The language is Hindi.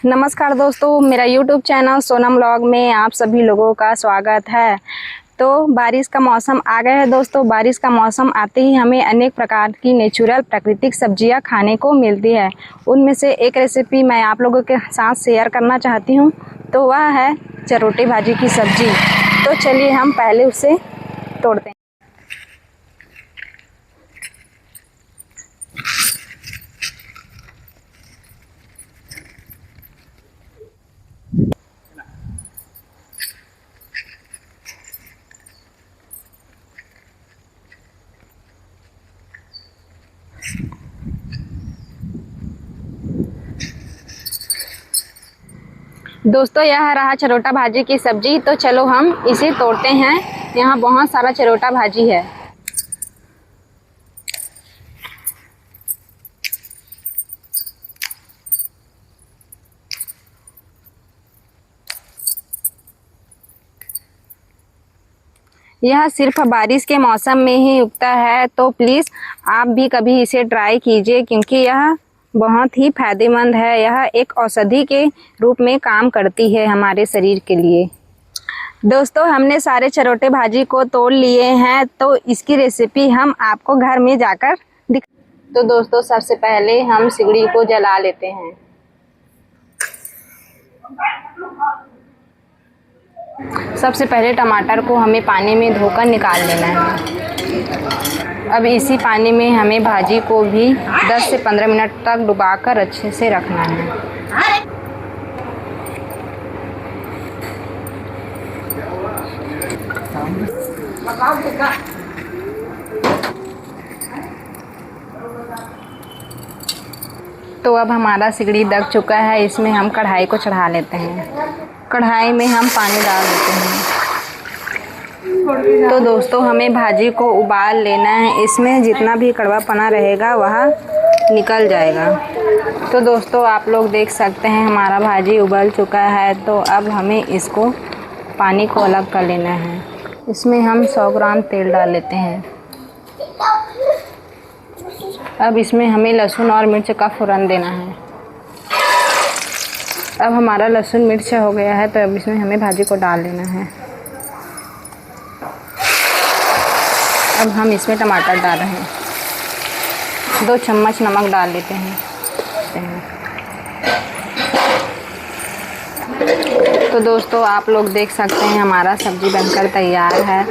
नमस्कार दोस्तों, मेरा YouTube चैनल सोनम व्लॉग में आप सभी लोगों का स्वागत है। तो बारिश का मौसम आ गया है दोस्तों। बारिश का मौसम आते ही हमें अनेक प्रकार की नेचुरल प्राकृतिक सब्जियां खाने को मिलती है। उनमें से एक रेसिपी मैं आप लोगों के साथ शेयर करना चाहती हूं, तो वह है चरोटी भाजी की सब्जी। तो चलिए हम पहले उसे तोड़ते हैं। दोस्तों, यह रहा चरोटा भाजी की सब्जी। तो चलो हम इसे तोड़ते हैं। यहाँ बहुत सारा चरोटा भाजी है। यह सिर्फ बारिश के मौसम में ही उगता है, तो प्लीज़ आप भी कभी इसे ट्राई कीजिए, क्योंकि यह बहुत ही फायदेमंद है। यह एक औषधि के रूप में काम करती है हमारे शरीर के लिए। दोस्तों, हमने सारे चरोटे भाजी को तोड़ लिए हैं, तो इसकी रेसिपी हम आपको घर में जाकर तो दोस्तों, सबसे पहले हम सिगड़ी को जला लेते हैं। सबसे पहले टमाटर को हमें पानी में धोकर निकाल लेना है। अब इसी पानी में हमें भाजी को भी 10 से 15 मिनट तक डुबाकर अच्छे से रखना है। तो अब हमारा सिगड़ी दग चुका है। इसमें हम कढ़ाई को चढ़ा लेते हैं। कढ़ाई में हम पानी डाल देते हैं। तो दोस्तों, हमें भाजी को उबाल लेना है। इसमें जितना भी कड़वापना रहेगा वह निकल जाएगा। तो दोस्तों, आप लोग देख सकते हैं हमारा भाजी उबल चुका है। तो अब हमें इसको पानी को अलग कर लेना है। इसमें हम 100 ग्राम तेल डाल लेते हैं। अब इसमें हमें लहसुन और मिर्च का फ़ौरन देना है। अब हमारा लहसुन मिर्च हो गया है, तो अब इसमें हमें भाजी को डाल लेना है। अब हम इसमें टमाटर डाल रहे हैं। 2 चम्मच नमक डाल लेते हैं। तो दोस्तों, आप लोग देख सकते हैं हमारा सब्जी बनकर तैयार है।